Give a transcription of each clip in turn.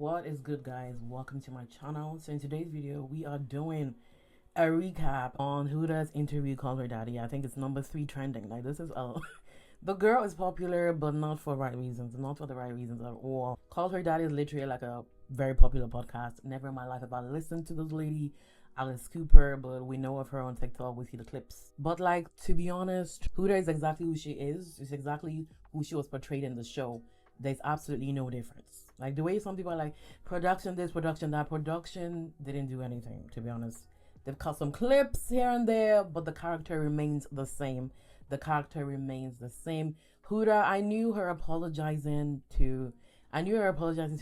What is good, guys? Welcome to my channel. So in today's video we are doing a recap on HUDA's interview Call Her Daddy. I think it's number 3 trending. Like, this is the girl is popular, but not for right reasons, not for the right reasons at all. Call Her Daddy is literally like a very popular podcast. Never in my life have I listened to this lady, Alice Cooper, but we know of her on TikTok. We see the clips. But like, to be honest, HUDA is exactly who she is. It's exactly who she was portrayed in the show. There's absolutely no difference. Like, the way some people are like, production this, production that, production didn't do anything, to be honest. They've cut some clips here and there, but the character remains the same. The character remains the same. HUDA, I knew her apologizing to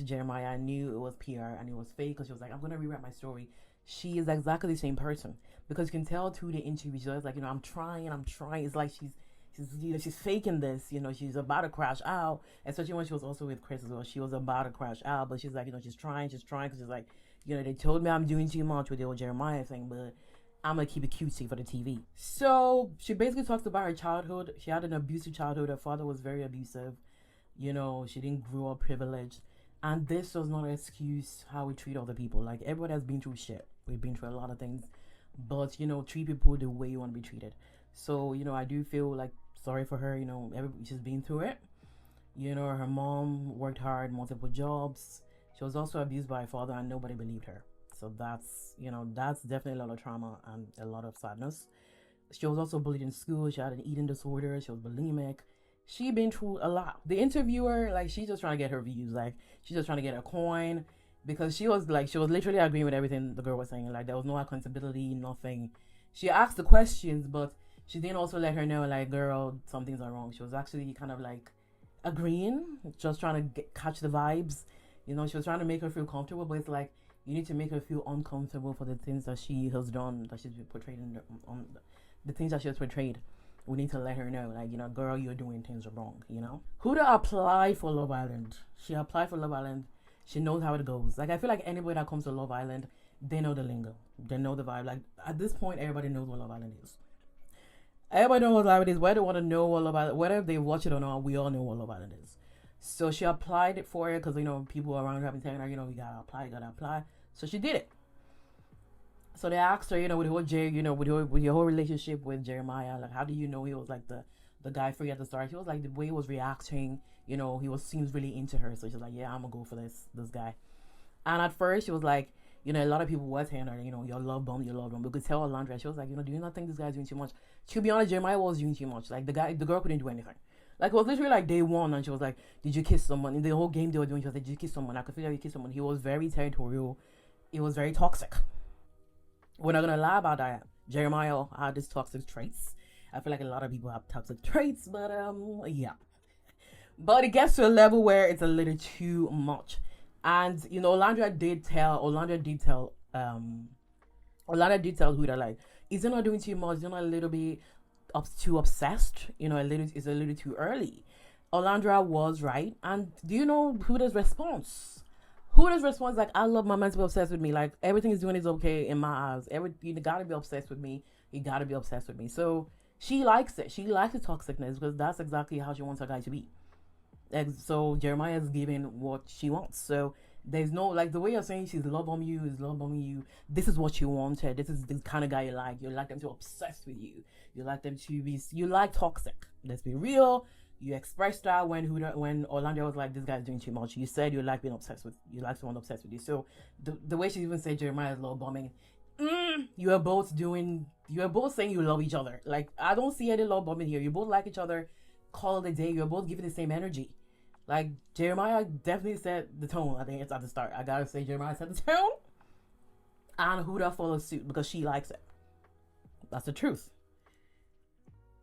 Jeremiah. I knew it was PR and it was fake, because she was like, I'm gonna rewrite my story. She is exactly the same person, because you can tell through the interview. She's like, I'm trying. It's like she's faking this. She's about to crash out. Especially when she was also with Chris as well. She was about to crash out, but she's like, she's trying, because she's like, they told me I'm doing too much with the old Jeremiah thing, but I'm gonna keep it cutesy for the TV. So she basically talks about her childhood. She had an abusive childhood. Her father was very abusive. She didn't grow up privileged. And this does not excuse how we treat other people. Like, everybody has been through shit. We've been through a lot of things. But, treat people the way you want to be treated. So, I do feel like sorry for her. She's been through it. Her mom worked hard, multiple jobs. She was also abused by her father, and nobody believed her. So that's definitely a lot of trauma and a lot of sadness. She was also bullied in school. She had an eating disorder. She was bulimic. She been through a lot. The interviewer, like, she's just trying to get her views. Like, she's just trying to get a coin, because she was literally agreeing with everything the girl was saying. Like, there was no accountability, nothing. She asked the questions, but she didn't also let her know, like, girl, some things are wrong. She was actually kind of like agreeing, just trying to catch the vibes. She was trying to make her feel comfortable, but it's like, you need to make her feel uncomfortable for the things that she has done, that she's been portrayed on the things that she has portrayed. We need to let her know, like, girl, you're doing things wrong, HUDA applied for Love Island. She applied for Love Island. She knows how it goes. Like, I feel like anybody that comes to Love Island, they know the lingo. They know the vibe. Like, at this point, everybody knows what Love Island is. Everybody knows what Love Island is. Whether they want to know what Love Island, whether they watch it or not, we all know what Love Island is. So she applied for it, because, people around her have been telling her, you gotta apply. So she did it. So they asked her, with the whole with your whole relationship with Jeremiah, like, how do you know he was like the guy for you at the start? He was like, the way he was reacting, he seems really into her. So she's like, yeah, I'm gonna go for this guy. And at first she was like, a lot of people were telling her, your love bomb. We could tell Alondra. She was like, do you not think this guy's doing too much? To be honest, Jeremiah was doing too much. Like, the girl couldn't do anything. Like, it was literally like day one, and she was like, did you kiss someone? In the whole game they were doing, she was like, did you kiss someone? I could feel like you kissed someone. He was very territorial. It was very toxic. We're not gonna lie about that. Jeremiah had these toxic traits. I feel like a lot of people have toxic traits, but yeah. But it gets to a level where it's a little too much. And Orlando did tell HUDA, like, is it not doing too much? Is it not a little bit too obsessed? It's a little too early. Orlando was right. And do you know HUDA's response? HUDA's response, like, I love my man to be obsessed with me. Like, everything he's doing is okay in my eyes. You gotta be obsessed with me. You gotta be obsessed with me. So she likes it. She likes the toxicness, because that's exactly how she wants her guy to be. So Jeremiah is giving what she wants. So there's no, like, the way you're saying she's love bombing you is love bombing you. This is what you wanted. This is the kind of guy you like. You like them to obsess with you. You like them to be. You like toxic. Let's be real. You expressed that when Orlando was like, this guy's doing too much. You said you like someone obsessed with you. So the way she even said Jeremiah is love bombing, you are both saying you love each other. Like, I don't see any love bombing here. You both like each other. Call it a day. You're both giving the same energy. Like, Jeremiah definitely set the tone. I think it's at the start. I gotta say, Jeremiah set the tone, and HUDA follows suit, because she likes it. That's the truth.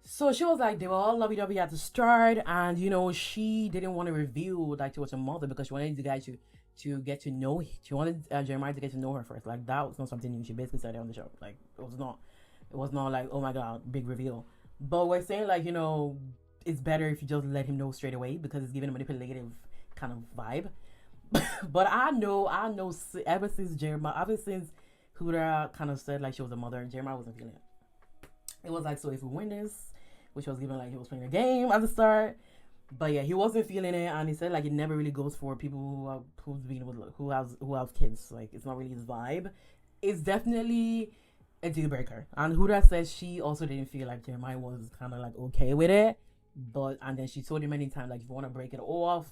So she was like, they were all lovey-dovey at the start, and she didn't want to reveal, like, to her mother, because she wanted the guy to get to know. She wanted Jeremiah to get to know her first. Like, that was not something new. She basically said it on the show. Like, it was not like, oh my god, big reveal. But we're saying, like, it's better if you just let him know straight away, because it's giving a manipulative kind of vibe. But I know, ever since HUDA kind of said, like, she was a mother, Jeremiah wasn't feeling it. It was like, so if we win this, which was given like he was playing a game at the start, But yeah, he wasn't feeling it, and he said like it never really goes for people who's been with who have kids. Like it's not really his vibe. It's definitely a deal breaker. And Huda says she also didn't feel like Jeremiah was kind of like okay with it, but and then she told him many times like if you want to break it off,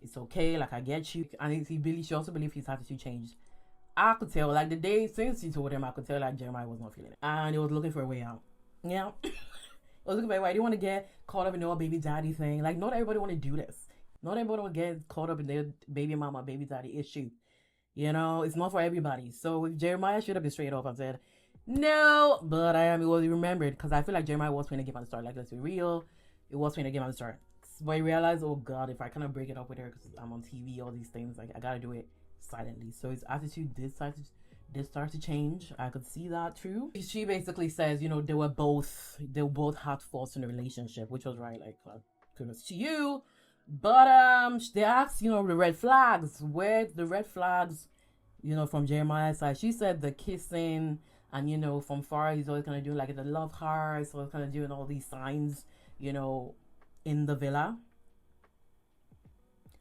it's okay. Like I get you. And she also believed his attitude changed. I could tell like the day since she told him, I could tell like Jeremiah was not feeling it, and he was looking for a way out. Yeah. I was looking for why I didn't want to get caught up in the baby daddy thing. Like, not everybody want to do this. Not everybody will get caught up in their baby mama, baby daddy issue. You know, it's not for everybody. So if Jeremiah should have been straight off and said, no, but I am, it was remembered because I feel like Jeremiah was trying to give on the start. Like, let's be real. It was trying to give on the start. But he realized, oh God, if I kind of break it up with her because I'm on TV, all these things, like, I got to do it silently. So his attitude did start to change. I could see that too. She basically says, you know, they both had faults in the relationship, which was right, like kudos to you. But they asked, you know, the red flags. Where the red flags, you know, from Jeremiah's side. She said the kissing and you know, from far he's always kinda doing like the love heart, so kinda doing all these signs, you know, in the villa.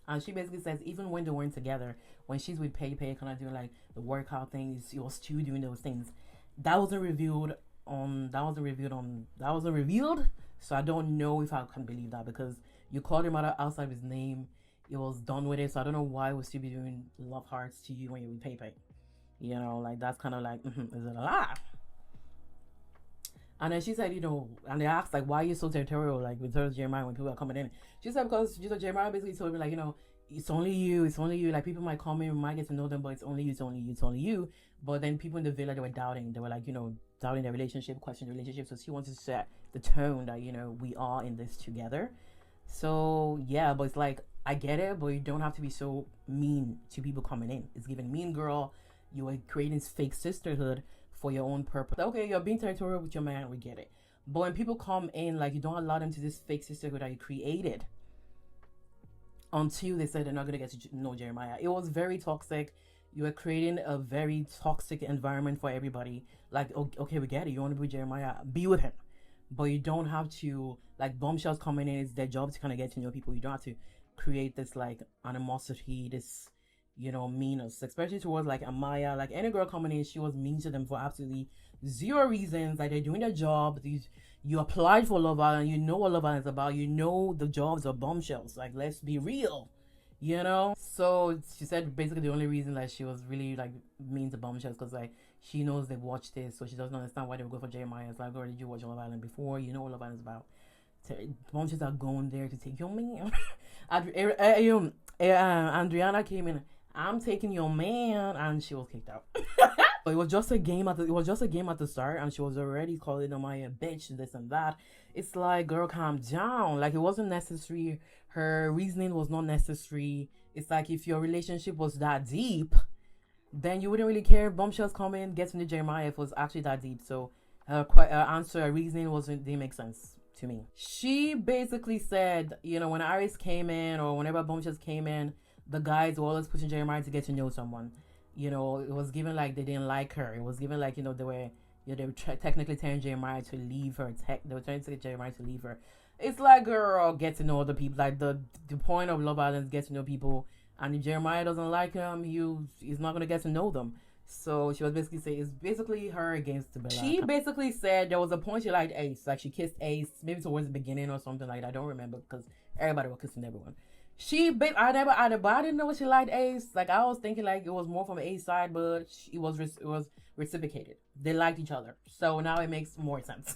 And she basically says even when they weren't together, when she's with Pepe, kind of doing like the workout things, you're still doing those things. That wasn't revealed on. That wasn't revealed on. That wasn't revealed. So I don't know if I can believe that because you called him out outside of his name. It was done with it. So I don't know why we still be doing love hearts to you when you're with Pepe. You know, like that's kind of like, is it a lie? And then she said, you know, and they asked, like, why are you so territorial, like, with her Jeremiah when people are coming in? She said, because Jeremiah basically told me, like, you know, it's only you. Like, people might come in, we might get to know them, but it's only you. But then people in the villa, they were doubting. They were, like, you know, doubting their relationship, questioning the relationship. So she wanted to set the tone that, you know, we are in this together. So, yeah, but it's like, I get it, but you don't have to be so mean to people coming in. It's giving mean girl. You are creating fake sisterhood for your own purpose. Okay, you're being territorial with your man, we get it. But when people come in, like, you don't allow them to this fake sisterhood that you created until they said they're not going to get to know Jeremiah. It was very toxic. You were creating a very toxic environment for everybody. Like, okay, we get it. You want to be with Jeremiah, be with him. But you don't have to, like, bombshells coming in. It's their job to kind of get to know people. You don't have to create this, like, animosity, this, you know, meanness, especially towards like Amaya. Like any girl coming in, she was mean to them for absolutely zero reasons. Like they're doing their job. You applied for Love Island, you know what Love Island is about. You know the jobs are bombshells. Like let's be real, you know. So she said basically the only reason that she was really like mean to bombshells because like she knows they've watched this, so she doesn't understand why they would go for Jeremiah. It's like, girl, did you watch Love Island before? You know what Love Island is about. Bombshells are going there to take your man. Adriana came in. I'm taking your man, and she was kicked out. It was just a game at the start, and she was already calling Amaya a bitch, this and that. It's like, girl, calm down. Like it wasn't necessary. Her reasoning was not necessary. It's like if your relationship was that deep, then you wouldn't really care if bombshells come in, get into Jeremiah if it was actually that deep. So her answer, her reasoning didn't make sense to me. She basically said, you know, when Iris came in or whenever bombshells came in, the guys were always pushing Jeremiah to get to know someone. You know, it was given like they didn't like her. It was given like, you know, they were technically telling Jeremiah to leave her. They were trying to get Jeremiah to leave her. It's like, girl, get to know other people. Like the point of Love Island is get to know people. And if Jeremiah doesn't like him, he's not gonna get to know them. So she was basically saying it's basically her against the Bella. She basically said there was a point she liked Ace, like she kissed Ace maybe towards the beginning or something like that. I don't remember because everybody was kissing everyone. I didn't know what she liked Ace. Like I was thinking like it was more from Ace side, but it was reciprocated. They liked each other, so now it makes more sense.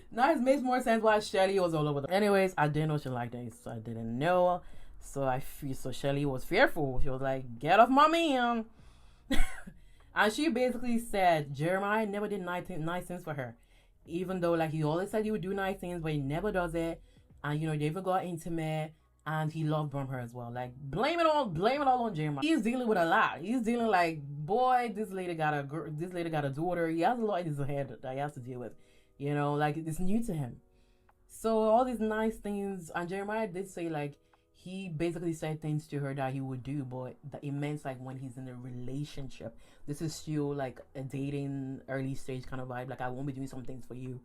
Now it makes more sense why Shelly was all over them. Anyways, I didn't know she liked Ace. So I didn't know. So Shelly was fearful. She was like, "Get off my man." And she basically said Jeremiah never did nice things for her, even though like he always said he would do nice things, but he never does it. And you know they even got intimate. And he loved her as well. Like blame it all on Jeremiah. He's dealing with a lot. He's dealing like, boy, this lady got a daughter. He has a lot in his head that he has to deal with. You know, like it's new to him. So all these nice things, and Jeremiah did say like he basically said things to her that he would do, but it meant like when he's in a relationship. This is still like a dating early stage kind of vibe. Like I won't be doing some things for you.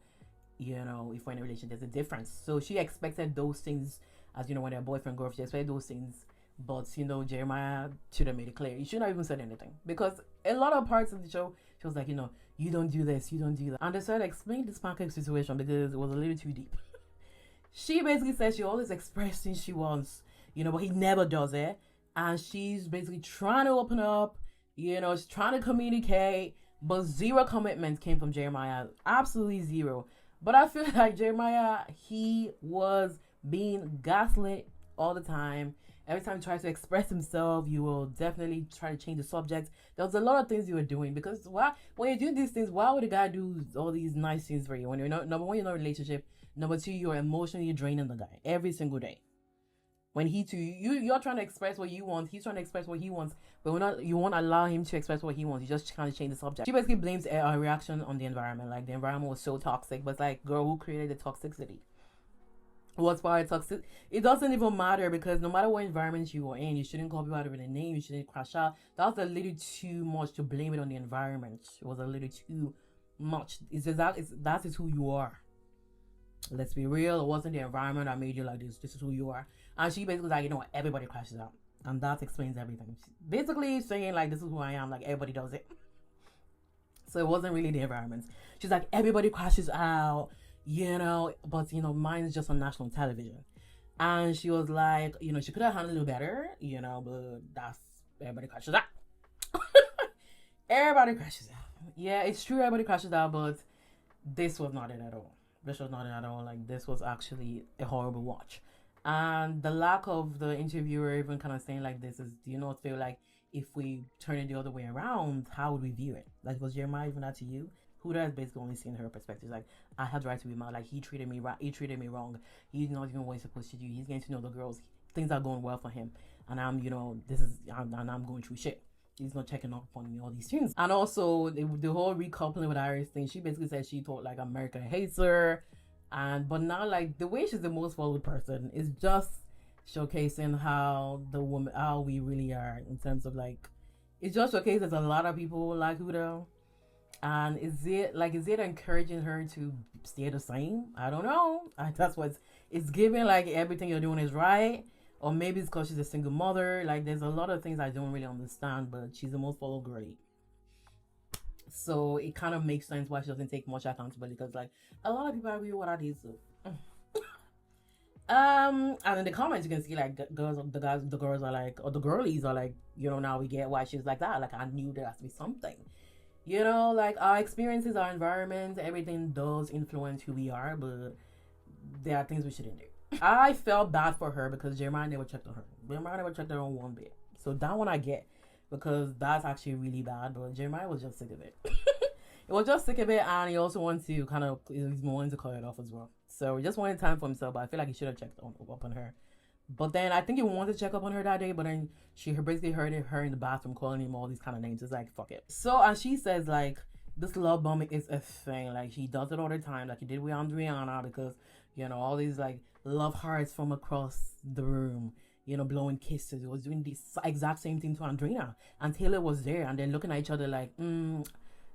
You know, if we're in a relationship, there's a difference. So she expected those things as you know, when they're boyfriend girlfriend, she expected those things. But you know, Jeremiah should have made it clear. He shouldn't have even said anything, because a lot of parts of the show, she was like, you know, you don't do this, you don't do that. And they started explaining this pancake situation because it was a little too deep. She basically says she always expresses things she wants, you know, but he never does it. And she's basically trying to open up, you know, she's trying to communicate, but zero commitment came from Jeremiah. Absolutely zero. But I feel like Jeremiah, he was being gaslit all the time. Every time he tries to express himself, you will definitely try to change the subject. There was a lot of things you were doing, because why, when you're doing these things, why would a guy do all these nice things for you when you're not, number one, you're not in a relationship, number two, you're emotionally draining the guy every single day. When he too, you're trying to express what you want, he's trying to express what he wants, but you won't allow him to express what he wants. You just kind of change the subject. She basically blames a reaction on the environment, like the environment was so toxic. But it's like, girl, who created the toxicity? What's part of toxic? It doesn't even matter, because no matter what environment you are in, you shouldn't call people out of their name. You shouldn't crash out. That was a little too much to blame it on the environment. It was a little too much. It's just that is who you are. Let's be real. It wasn't the environment that made you like this. This is who you are. And she basically was like, you know what, everybody crashes out, and that explains everything. Basically saying like, this is who I am. Like, everybody does it. So it wasn't really the environment. She's like, everybody crashes out, you know, but you know, mine is just on national television. And she was like, you know, she could have handled it better, you know, but that's, everybody crashes out. Everybody crashes out. Yeah, it's true, everybody crashes out, but this was not it at all. This was not it at all. Like, this was actually a horrible watch. And the lack of the interviewer even kind of saying like this is, do you not feel like if we turn it the other way around, how would we view it? Like, was Jeremiah even that to you? Huda is basically only seeing her perspective. Like, I had the right to be mad. Like, he treated me right. He treated me wrong. He's not even what he's supposed to do. He's getting to know the girls. Things are going well for him. And I'm, you know, I'm going through shit. He's not checking up on me, all these things. And also, the whole recoupling with Iris thing, she basically said she thought, like, America hates her. But now, like, the way she's the most followed person is just showcasing how we really are in terms of, like, it just showcases a lot of people like Huda. And is it encouraging her to stay the same? I don't know. That's what it's giving, like, everything you're doing is right. Or maybe it's because she's a single mother. Like, there's a lot of things I don't really understand, but she's the most followed girlie. So it kind of makes sense why she doesn't take much accountability, because like a lot of people agree with what I did. So and in the comments you can see like the girls are like, or the girlies are like, you know, now we get why she's like that. Like, I knew there has to be something, you know, like our experiences, our environment, everything does influence who we are, but there are things we shouldn't do. I felt bad for her because Jeremiah never checked on her. Jeremiah never checked on her one bit. So that one I get, because that's actually really bad. But Jeremiah was just sick of it. He was just sick of it, and he also wanted to he's wanting to cut it off as well. So he just wanted time for himself, but I feel like he should have checked up on her. But then I think he wanted to check up on her that day, but then she basically heard her in the bathroom calling him all these kind of names. It's like, fuck it. So, and she says like, this love bombing is a thing. Like, she does it all the time. Like, he did with Andriana, because, you know, all these like love hearts from across the room, you know, blowing kisses. It was doing the exact same thing to Andrina. And Taylor was there, and they're looking at each other like,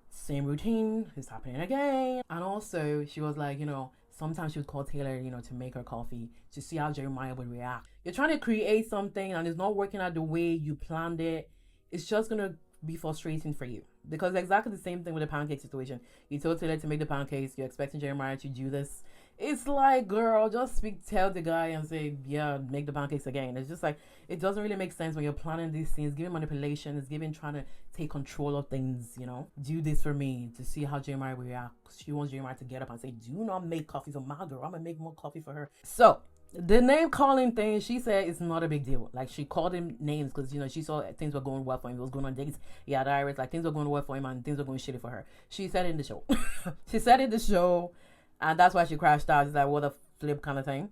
same routine is happening again. And also, she was like, you know, sometimes she would call Taylor, you know, to make her coffee to see how Jeremiah would react. You're trying to create something and it's not working out the way you planned it. It's just going to be frustrating for you. Because exactly the same thing with the pancake situation. You told Taylor to make the pancakes. You're expecting Jeremiah to do this. It's like, girl, just tell the guy and say, yeah, make the pancakes again. It's just like, it doesn't really make sense when you're planning these things. Giving manipulation. It's giving trying to take control of things, you know. Do this for me to see how Jeremiah will react. She wants Jeremiah to get up and say, do not make coffee for my girl. I'm going to make more coffee for her. So, the name calling thing, she said it's not a big deal. Like, she called him names because, you know, she saw things were going well for him. He was going on dates. He had Iris. Like, things were going well for him and things were going shitty for her. She said it in the show. She said it in the show. And that's why she crashed out. It's like, what a flip kind of thing.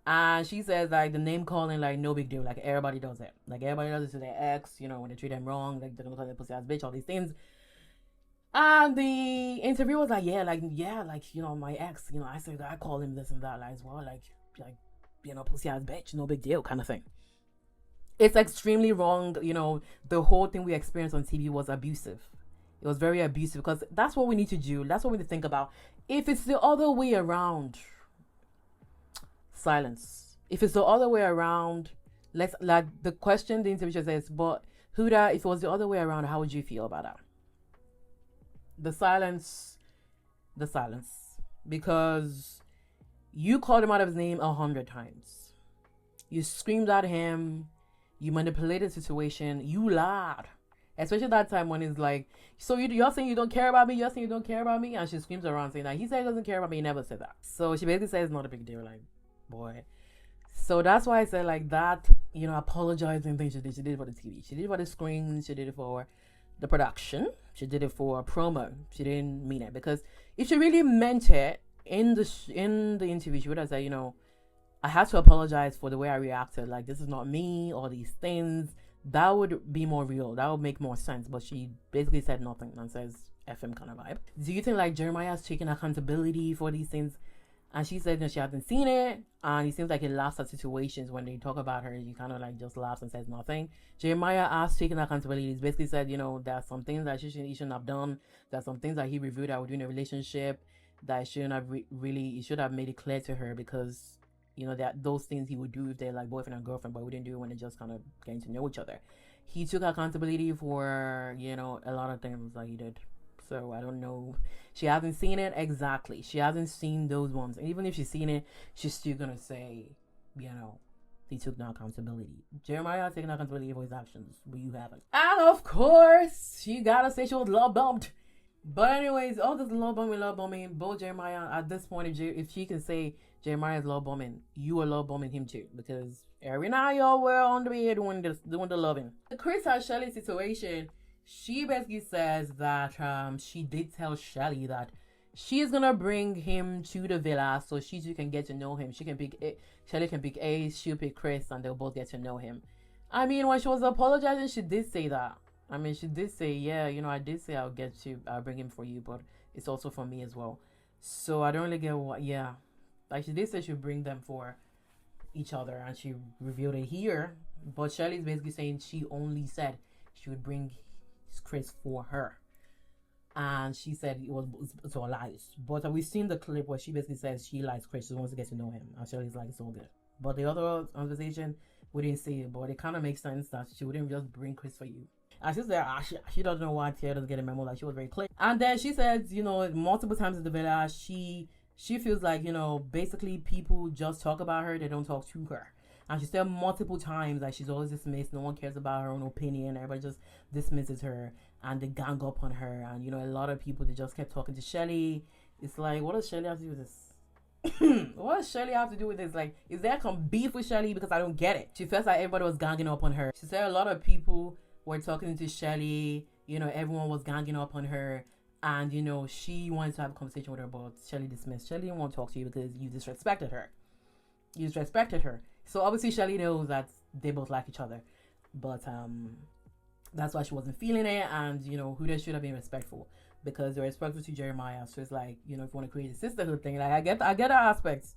And she says, like, the name calling, like, no big deal. Like, everybody does it. Like, everybody does it to their ex, you know, when they treat them wrong. Like, they're going to call them pussy ass bitch, all these things. And the interviewer was like, yeah, you know, my ex, you know, I call him this and that, like, as well. Like, you know, pussy ass bitch, no big deal kind of thing. It's extremely wrong. You know, the whole thing we experienced on TV was abusive. It was very abusive, because that's what we need to do. That's what we need to think about. If it's the other way around, silence. If it's the other way around, let's like the question the interviewer says, but Huda, if it was the other way around, how would you feel about that? The silence, the silence. Because you called him out of his name 100 times. You screamed at him. You manipulated the situation. You lied. Especially that time when it's like, so you're saying you don't care about me? You're saying you don't care about me? And she screams around saying that he said he doesn't care about me. He never said that. So she basically says it's not a big deal. Like, boy. So that's why I said like that, apologizing thing she did. She did it for the TV. She did it for the screen. She did it for the production. She did it for a promo. She didn't mean it. Because if she really meant it in the interview, she would have said, I had to apologize for the way I reacted. Like, this is not me, all these things. That would be more real. That would make more sense. But she basically said nothing and says FM kind of vibe. Do you think like Jeremiah's taking accountability for these things? And she said that she hasn't seen it. And it seems like he laughs at situations when they talk about her. He kind of like just laughs and says nothing. Jeremiah asked taking accountability. He's basically said, there's some things that he shouldn't have done. There's some things that he reviewed that were doing a relationship that shouldn't have he should have made it clear to her, because that those things he would do if they're like boyfriend and girlfriend, but we didn't do it when they're just kind of getting to know each other. He took accountability for, a lot of things that he did. So I don't know. She hasn't seen it exactly. She hasn't seen those ones. And even if she's seen it, she's still going to say, he took no accountability. Jeremiah has taken accountability for his actions, but you haven't. And of course, she got to say she was love bumped. But anyways, all this love bombing, both Jeremiah, at this point, if she can say Jeremiah's love bombing, you are love bombing him too, because every night y'all were on the bed doing the loving. The Chris and Shelly situation, she basically says that she did tell Shelly that she's gonna bring him to the villa so she too can get to know him. Shelly can pick Ace, she'll pick Chris, and they'll both get to know him. I mean, when she was apologizing, she did say that. I mean, she did say, I did say I'll bring him for you, but it's also for me as well. So I don't really get what, like she did say she'd bring them for each other, and she revealed it here. But Shelly's basically saying she only said she would bring Chris for her. And she said it's all lies. But we've seen the clip where she basically says she likes Chris, she wants to get to know him. And Shelly's like, it's all good. But the other conversation, we didn't see it, but it kind of makes sense that she wouldn't just bring Chris for you. And she said she doesn't know why Tia doesn't get a memo. Like, she was very clear. And then she said, multiple times in the villa, she feels like, basically people just talk about her, they don't talk to her. And she said multiple times that she's always dismissed. No one cares about her own opinion. Everybody just dismisses her, and they gang up on her. And, a lot of people, they just kept talking to Shelly. It's like, what does Shelly have to do with this? What does Shelly have to do with this? Like, is there some beef with Shelly? Because I don't get it. She felt like everybody was ganging up on her. She said a lot of people were talking to Shelly. Everyone was ganging up on her. And, she wanted to have a conversation with her, but Shelly dismissed. Shelly didn't want to talk to you because you disrespected her. So obviously Shelly knows that they both like each other. But that's why she wasn't feeling it. And, Huda should have been respectful, because they're respectful to Jeremiah. So it's like, if you want to create a sisterhood thing, like I get that aspect.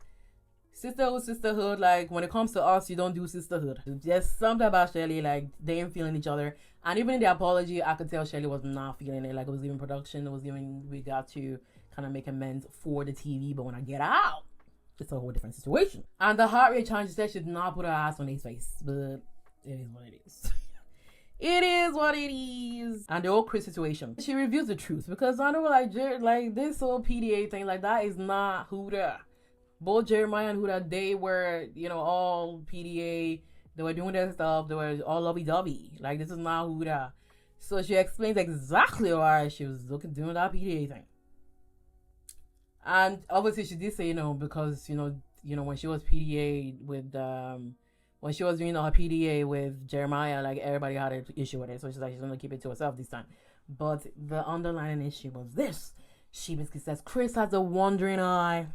Sisterhood, like when it comes to us, you don't do sisterhood. There's something about Shelly, like they ain't feeling each other. And even in the apology, I could tell Shelly was not feeling it. Like, it was even production, we got to kind of make amends for the TV. But when I get out, it's a whole different situation. And the heart rate challenge, said she did not put her ass on his face, but it is what it is. It is what it is. And the whole Chris situation, she reveals the truth, because I know like this whole PDA thing, like that is not Huda. Both Jeremiah and Huda, they were, all PDA. They were doing their stuff. They were all lovey-dovey. Like, this is not Huda. So she explains exactly why she was doing that PDA thing. And obviously she did say, because, when she was PDA with, when she was doing her PDA with Jeremiah, like, everybody had an issue with it. So she's like, she's going to keep it to herself this time. But the underlying issue was this. She basically says, Chris has a wandering eye.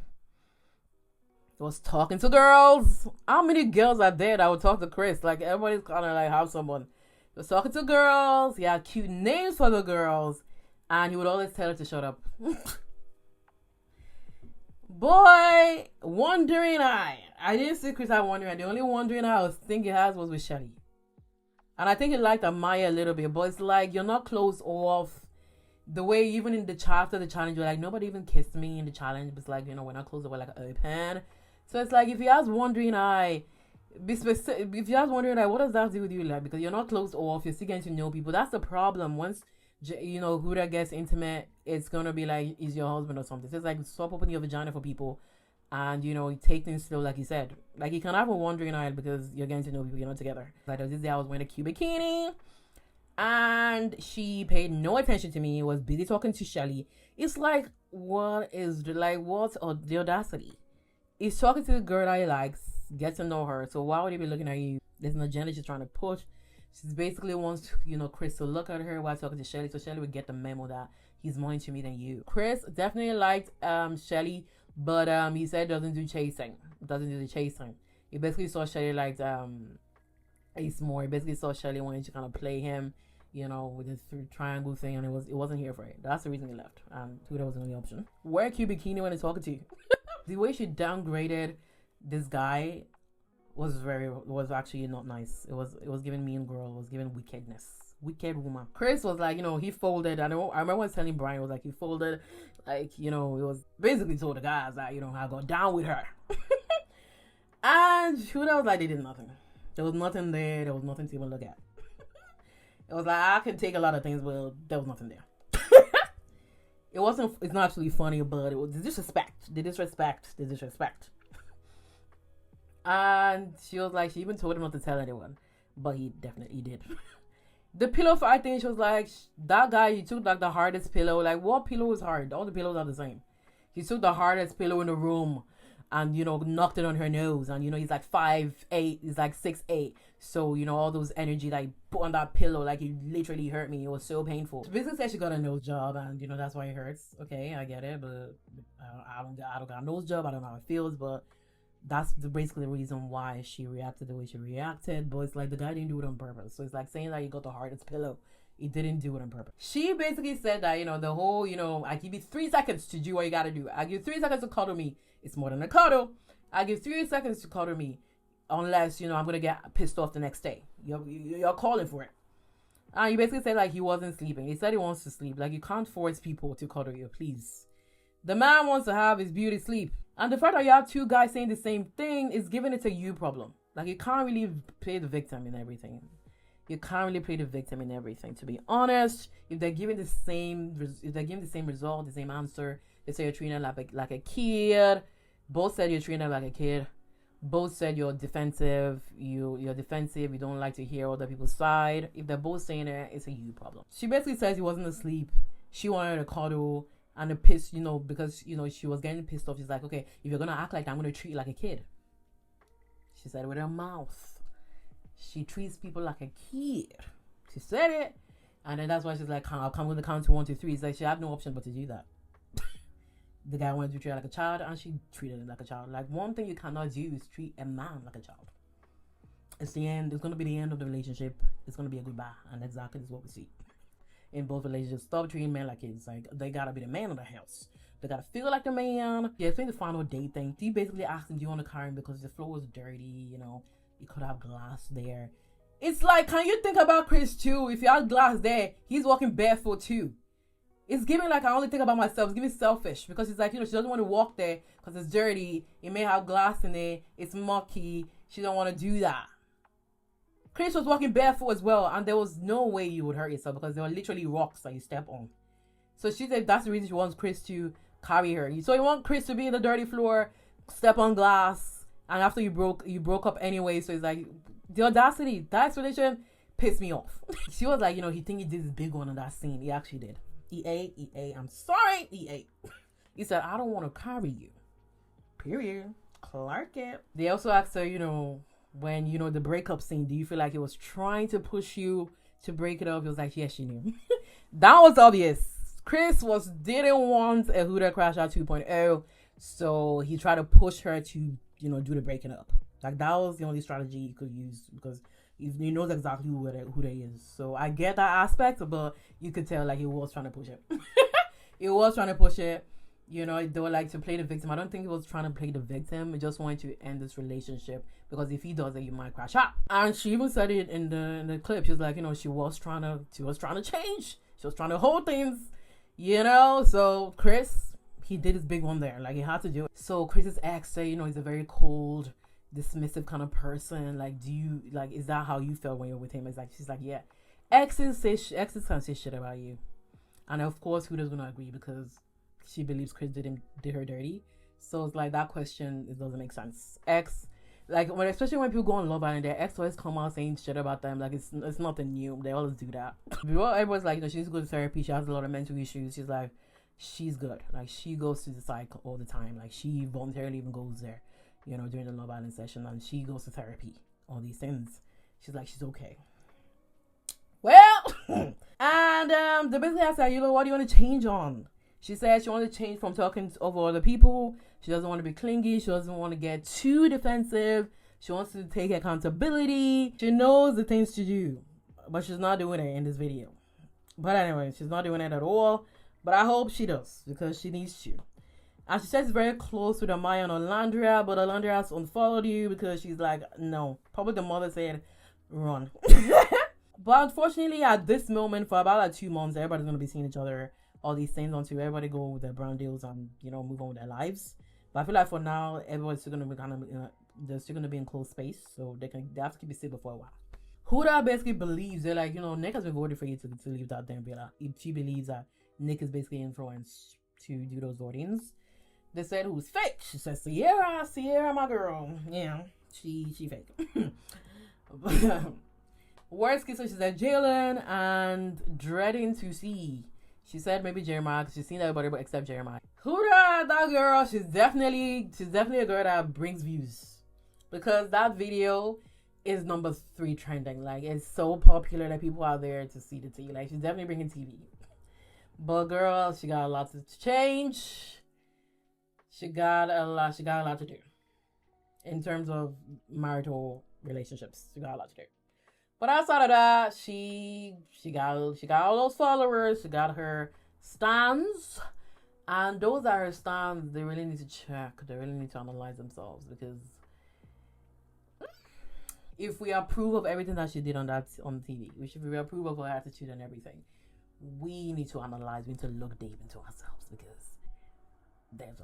Was talking to girls. How many girls are there that would talk to Chris? Like, everybody's kind of like have someone. He was talking to girls. He had cute names for the girls, and he would always tell her to shut up. Boy, wandering eye. I didn't see Chris had wandering eye. The only wandering eye I was thinking he has was with Shelly, and I think he liked Amaya a little bit. But it's like, you're not close off. The way even in the after the challenge, you're like, nobody even kissed me in the challenge. But it's like, we're not close. We're like open. So it's like, if you ask wondering eye, be specific. If you ask wondering like, what does that do with you, like, because you're not closed off, you're still getting to know people. That's the problem. Once Huda gets intimate, it's gonna be like, is your husband or something. So it's like, stop opening your vagina for people, and take things slow, like you said. Like, you can have a wandering eye because you're getting to know people, you're not together. Like, this day I was wearing a cute bikini, and she paid no attention to me. Was busy talking to Shelly. It's like, what's the audacity? He's talking to the girl that he likes, get to know her. So why would he be looking at you? There's an agenda she's trying to push. She basically wants, Chris to look at her while talking to Shelly, so Shelly would get the memo that he's more into me than you. Chris definitely liked Shelly, but he said doesn't do the chasing. He basically saw Shelly like Ace more. He basically saw Shelly wanting to kind of play him, with this triangle thing, and it wasn't here for it. That's the reason he left. Huda was the only option. Wear a cute bikini when he's talking to you. The way she downgraded this guy was actually not nice. It was giving mean girl. It was giving wickedness. Wicked woman. Chris was like, he folded. I remember when telling Brian, was like, he folded, like, it was basically told the guys that, I got down with her. And Huda was like, they did nothing. There was nothing there. There was nothing to even look at. It was like, I can take a lot of things, but there was nothing there. It's not actually funny, but it was the disrespect. And she was like, she even told him not to tell anyone, but he definitely did. The pillow fight thing, she was like, that guy, he took like the hardest pillow. Like, what pillow is hard? All the pillows are the same. He took the hardest pillow in the room and, knocked it on her nose. And, he's like 5'8", he's like 6'8". So, all those energy that he put on that pillow, like, it literally hurt me. It was so painful. She basically said she got a nose job and, that's why it hurts. Okay, I get it, but I don't got a nose job. I don't know how it feels, but that's basically the reason why she reacted the way she reacted. But it's like, the guy didn't do it on purpose. So it's like saying that you got the hardest pillow. He didn't do it on purpose. She basically said that, the whole, I give you 3 seconds to do what you gotta do. I give 3 seconds to cuddle me. It's more than a cuddle. I give 3 seconds to cuddle me. Unless, I'm gonna get pissed off the next day. You're calling for it. And he basically said, like, he wasn't sleeping. He said he wants to sleep. Like, you can't force people to cuddle you, please. The man wants to have his beauty sleep. And the fact that you have 2 guys saying the same thing is giving it a you problem. Like, you can't really play the victim in everything. To be honest, if they're giving the same result, the same answer, they say you're treating her like a kid. Both said you're treating her like a kid. Both said you're defensive. You're defensive. You don't like to hear other people's side. If they're both saying it, it's a you problem. She basically says he wasn't asleep. She wanted to cuddle. And the piss, because, she was getting pissed off. She's like, okay, if you're going to act like that, I'm going to treat you like a kid. She said it with her mouth. She treats people like a kid. She said it. And then that's why she's like, I'll come with the count to 1, 2, 3. It's like, she had no option but to do that. The guy wanted to treat her like a child, and she treated him like a child. Like, one thing you cannot do is treat a man like a child. It's the end. It's going to be the end of the relationship. It's going to be a goodbye. And exactly is what we see in both relationships. Stop treating men like kids. Like, they gotta be the man of the house. They gotta feel like the man. Yeah, it's been the final date thing. He basically asked him, do you want to carry him because the floor was dirty, you could have glass there. It's like, can you think about Chris too? If you have glass there, he's walking barefoot too. It's giving like, I only think about myself. It's giving selfish, because it's like, she doesn't want to walk there because it's dirty. It may have glass in there. It's mucky. She don't want to do that. Chris was walking barefoot as well, and there was no way you would hurt yourself because there were literally rocks that you step on. So she said that's the reason she wants Chris to carry her. So you want Chris to be in the dirty floor, step on glass, and after you broke up anyway. So it's like, the audacity, that explanation pissed me off. She was like, he think he did this big one in that scene. He actually did. EA, I'm sorry, EA. He said, I don't want to carry you. Period. Clark it. They also asked her, when, the breakup scene, do you feel like it was trying to push you to break it up? It was like, yes, she knew. That was obvious. Chris didn't want a Huda Crash Out 2.0, so he tried to push her to, do the breaking up. Like, that was the only strategy he could use, because he knows exactly who they is. So I get that aspect, but you could tell, like, he was trying to push it. He was trying to push it. They were like to play the victim. I don't think he was trying to play the victim. He just wanted to end this relationship, because if he does it, you might crash out. And she even said it in the clip. She was like, she was trying to change. She was trying to hold things, So Chris, he did his big one there. Like, he had to do it. So Chris's ex said, you know, he's a very cold, dismissive kind of person. Like, do you, like, is that how you felt when you're with him? It's like, she's like, yeah. Exes can't say shit about you. And of course, Huda's gonna agree because she believes Chris did her dirty. So it's like, that question, it doesn't make sense. Like, especially when people go on Love Island, their ex always come out saying shit about them. Like, it's nothing new. They always do that. Before, everyone's like, you know, she needs to go to therapy. She has a lot of mental issues. She's like, she's good. Like, she goes to the psych all the time. Like, she voluntarily even goes there, you know, during the Love Island session. And she goes to therapy. All these things. She's like, she's okay. Well, and the basically asked her, you know, what do you want to change on? She said she wanted to change from talking over other people. She doesn't want to be clingy. She doesn't want to get too defensive. She wants to take accountability. She knows the things to do, but she's not doing it in this video. But anyway, she's not doing it at all. But I hope she does, because she needs to. And she says it's very close with Amaya and Olandria, but Olandria has unfollowed you because she's like, no. Probably the mother said, run. But unfortunately, at this moment, for about like 2 months, everybody's going to be seeing each other. All these things until everybody go with their brown deals and, you know, move on with their lives. But I feel like for now, everyone's still gonna be kind of, they're still gonna be in close space, so they have to keep it stable for a while. Huda basically believes, they're like, you know, Nick has been voting for you to leave that damn villa. She believes that Nick is basically influenced to do those votings. They said who's fake. She says Sierra, my girl. Yeah, she fake. Worst case, she said Jalen and dreading to see. She said maybe Jeremiah, because she's seen everybody but except Jeremiah. Huda, that girl, she's definitely a girl that brings views. Because that video is number 3 trending. Like, it's so popular that people are there to see the tea. Like, she's definitely bringing TV. But girl, she got a lot to change. She got a lot to do. In terms of marital relationships, she got a lot to do. But outside of that, she got all those followers. She got her stands, and those are her stands. They really need to check. They really need to analyze themselves, because if we approve of everything that she did on TV, if we approve of her attitude and everything, we need to analyze. We need to look deep into ourselves, because there's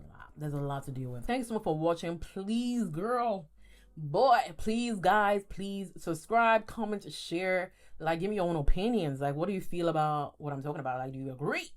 a lot to deal with. Thanks so much for watching. Please, girl. Boy, please, guys, please subscribe, comment, share. Like, give me your own opinions. Like, what do you feel about what I'm talking about? Like, do you agree?